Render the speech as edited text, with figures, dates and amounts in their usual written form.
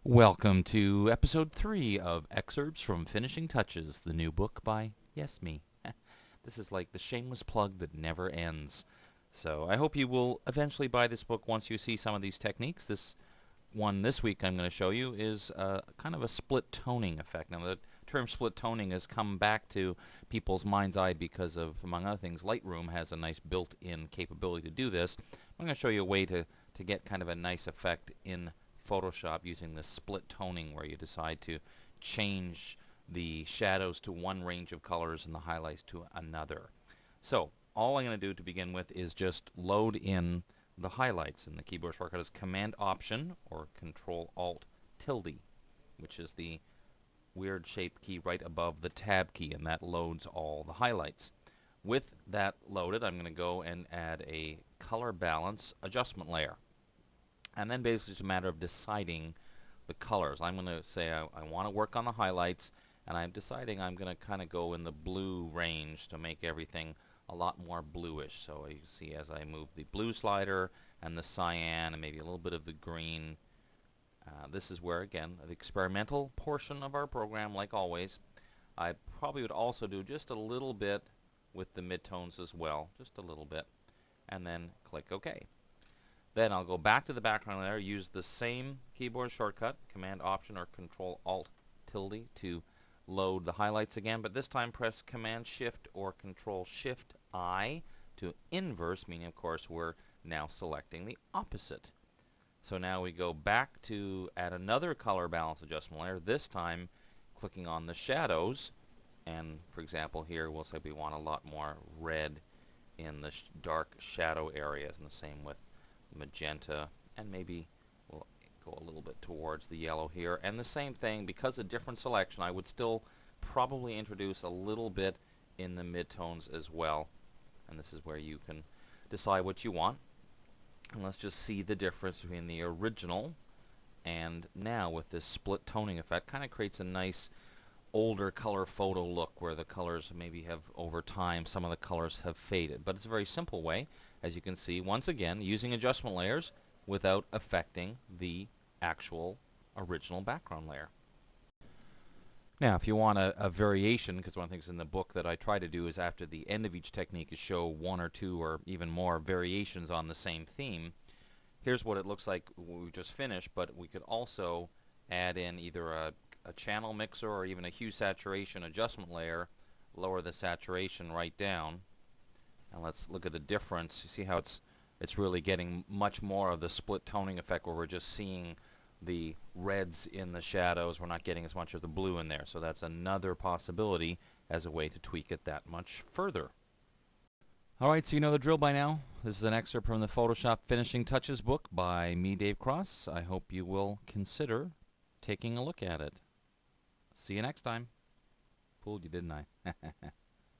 Welcome to episode 3 of Excerpts from Finishing Touches, the new book by Yes Me. This is like the shameless plug that never ends. So I hope you will eventually buy this book once you see some of these techniques. This one this week I'm going to show you is kind of a split toning effect. Now the term split toning has come back to people's mind's eye because of, among other things, Lightroom has a nice built-in capability to do this. I'm going to show you a way to get kind of a nice effect in Photoshop using the split toning, where you decide to change the shadows to one range of colors and the highlights to another. So all I'm going to do to begin with is just load in the highlights, and the keyboard shortcut is Command Option or Control Alt tilde, which is the weird shaped key right above the Tab key, and that loads all the highlights. With that loaded, I'm going to go and add a color balance adjustment layer. And then basically it's a matter of deciding the colors. I'm going to say I want to work on the highlights, and I'm deciding I'm going to kind of go in the blue range to make everything a lot more bluish. So you see as I move the blue slider and the cyan and maybe a little bit of the green. This is where, again, the experimental portion of our program, like always. I probably would also do just a little bit with the midtones as well, just a little bit, and then click OK. Then I'll go back to the background layer, use the same keyboard shortcut, Command Option or Control Alt tilde, to load the highlights again, but this time press Command Shift or Control Shift I to inverse, meaning of course we're now selecting the opposite. So now we go back to add another color balance adjustment layer, this time clicking on the shadows, and for example here we'll say we want a lot more red in the dark shadow areas, and the same with magenta, and maybe we'll go a little bit towards the yellow here. And the same thing, because a different selection, I would still probably introduce a little bit in the midtones as well. And this is where you can decide what you want. And let's just see the difference between the original and now with this split toning effect. Kind of creates a nice older color photo look where the colors maybe have, over time, some of the colors have faded. But it's a very simple way, as you can see, once again, using adjustment layers without affecting the actual original background layer. Now, if you want a variation, because one of the things in the book that I try to do is after the end of each technique is show one or two or even more variations on the same theme. Here's what it looks like we just finished, but we could also add in either a channel mixer or even a hue saturation adjustment layer, lower the saturation right down, and let's look at the difference. You see how it's really getting much more of the split toning effect, where we're just seeing the reds in the shadows. We're not getting as much of the blue in there. So that's another possibility as a way to tweak it that much further. Alright, so you know the drill by now. This is an excerpt from the Photoshop Finishing Touches book by me, Dave Cross. I hope you will consider taking a look at it. See you next time. Fooled you, didn't I?